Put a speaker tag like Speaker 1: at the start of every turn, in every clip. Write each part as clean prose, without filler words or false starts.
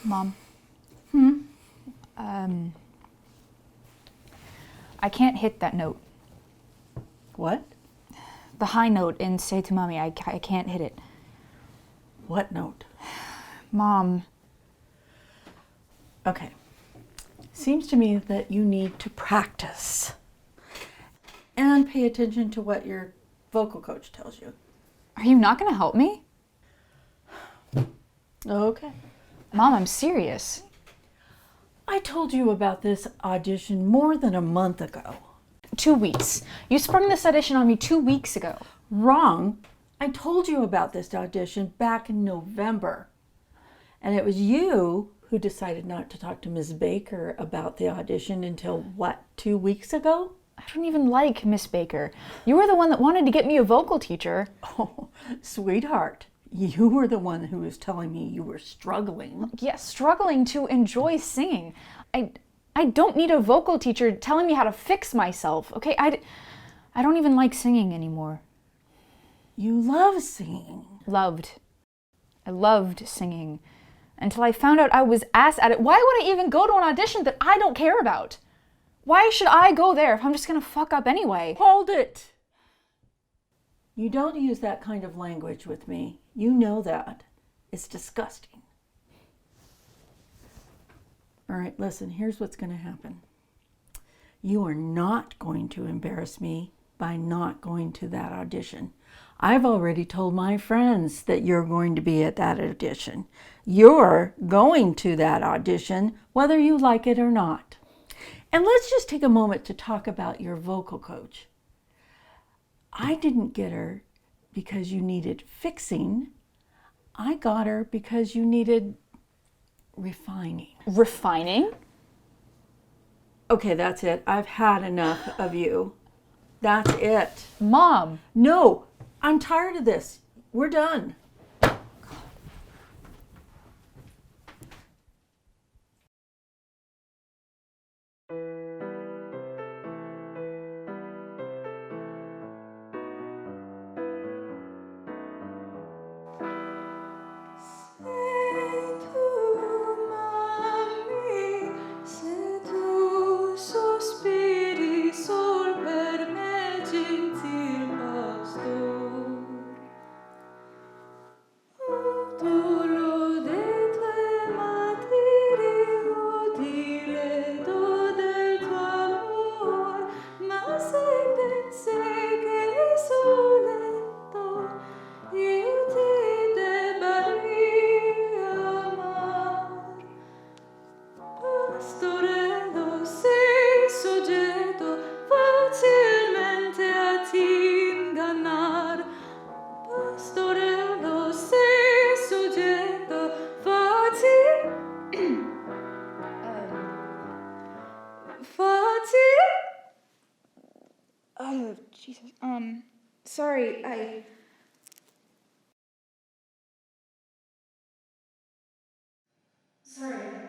Speaker 1: Mom,
Speaker 2: Hmm?
Speaker 1: I can't hit that note.
Speaker 2: What?
Speaker 1: The high note in Say to Mommy, I can't hit it.
Speaker 2: What note?
Speaker 1: Mom,
Speaker 2: Okay. Seems to me that you need to practice and pay attention to what your vocal coach tells you.
Speaker 1: are you not going to help me?
Speaker 2: Okay.
Speaker 1: Mom, I'm serious.
Speaker 2: I told you about this audition more than a month ago.
Speaker 1: 2 weeks. You sprung this audition on me 2 weeks ago.
Speaker 2: Wrong. I told you about this audition back in November. And it was you who decided not to talk to Ms. Baker about the audition until, what, 2 weeks ago?
Speaker 1: I don't even like Miss Baker. You were the one that wanted to get me a vocal teacher.
Speaker 2: Oh, sweetheart, you were the one who was telling me you were struggling.
Speaker 1: Yeah, struggling to enjoy singing. I don't need a vocal teacher telling me how to fix myself, okay? I don't even like singing anymore.
Speaker 2: You love singing.
Speaker 1: I loved singing. Until I found out I was ass at it. Why would I even go to an audition that I don't care about? Why should I go there if I'm just gonna fuck up anyway?
Speaker 2: Hold it! You don't use that kind of language with me. You know that. It's disgusting. All right, listen, here's what's going to happen. You are not going to embarrass me by not going to that audition. I've already told my friends that you're going to be at that audition. You're going to that audition whether you like it or not. And let's just take a moment to talk about your vocal coach. I didn't get her because you needed fixing. I got her because you needed refining.
Speaker 1: Refining?
Speaker 2: Okay, that's it. I've had enough of you. That's it.
Speaker 1: Mom!
Speaker 2: No, I'm tired of this. We're done.
Speaker 1: Oh, Jesus. Sorry, Sorry.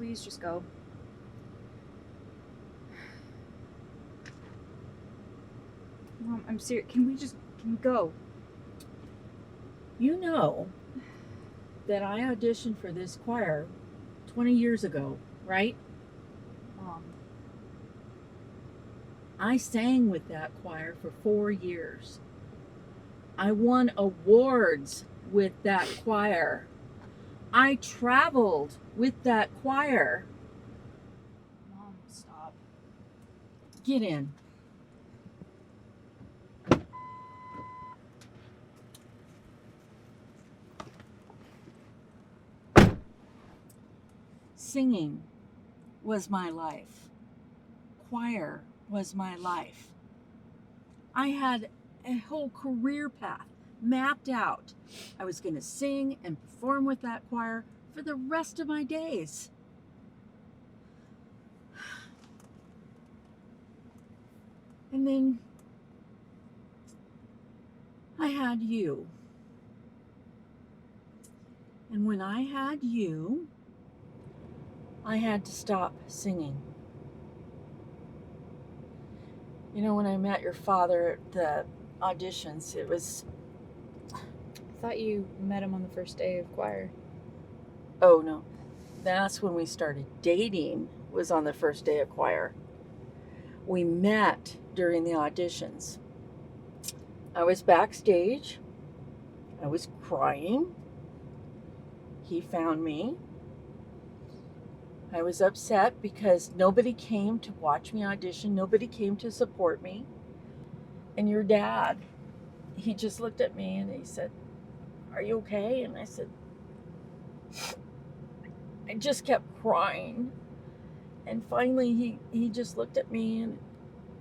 Speaker 1: please just go? Mom, I'm serious. Can we go?
Speaker 2: You know that I auditioned for this choir 20 years ago, right?
Speaker 1: Mom.
Speaker 2: I sang with that choir for 4 years. I won awards with that choir. I traveled with that choir.
Speaker 1: Mom, stop.
Speaker 2: Get in. Singing was my life. Choir was my life. I had a whole career path mapped out. I was going to sing and perform with that choir for the rest of my days. And then I had you. And when I had you, I had to stop singing. You know, when I met your father at the auditions, it was...
Speaker 1: I thought you met him on the first day of choir.
Speaker 2: Oh, no. That's when we started dating, was on the first day of choir. We met during the auditions. I was backstage. I was crying. He found me. I was upset because nobody came to watch me audition. Nobody came to support me. And your dad, he just looked at me and he said, "Are you okay?" And I said, I just kept crying. And finally he just looked at me and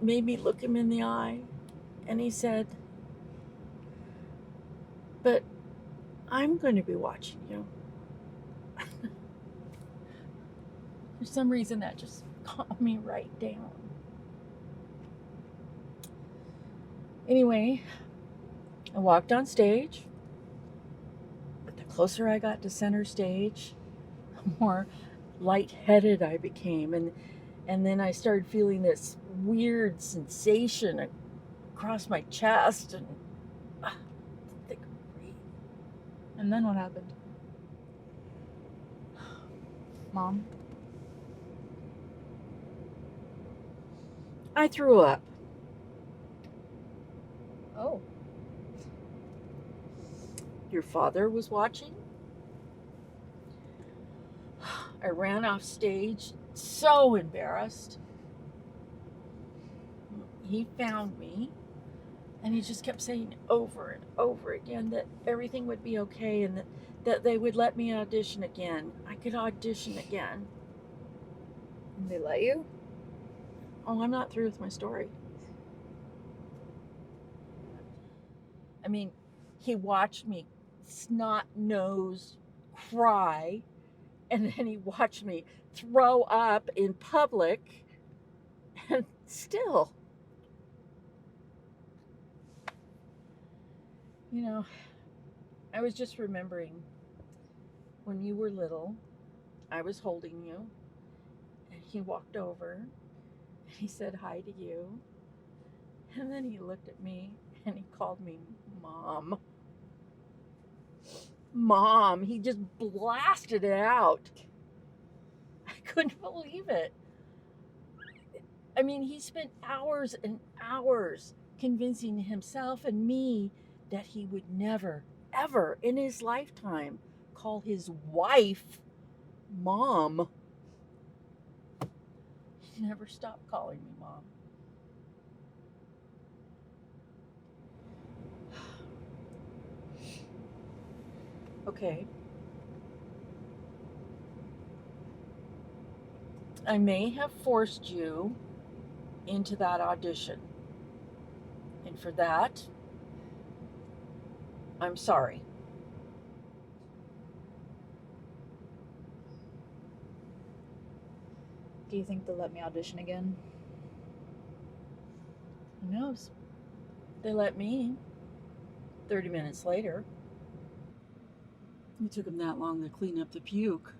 Speaker 2: made me look him in the eye. And he said, "But I'm going to be watching you." For some reason, that just calmed me right down. Anyway, I walked on stage. But the closer I got to center stage, the more lightheaded I became. And then I started feeling this weird sensation across my chest. And I could breathe.
Speaker 1: And then what happened? Mom?
Speaker 2: I threw up.
Speaker 1: Oh.
Speaker 2: Your father was watching. I ran off stage, so embarrassed. He found me, and he just kept saying over and over again that everything would be okay and that they would let me audition again. I could audition again.
Speaker 1: And they let you?
Speaker 2: Oh, I'm not through with my story. I mean, he watched me snot-nosed cry, and then he watched me throw up in public, and still, you know, I was just remembering when you were little, I was holding you, and he walked over, and he said hi to you, and then he looked at me, and he called me Mom. Mom. He just blasted it out. I couldn't believe it. I mean, he spent hours and hours convincing himself and me that he would never, ever in his lifetime call his wife Mom. He never stopped calling me Mom. Okay. I may have forced you into that audition. And for that, I'm sorry.
Speaker 1: Do you think they'll let me audition again?
Speaker 2: Who knows? They let me. 30 minutes later. It took them that long to clean up the puke.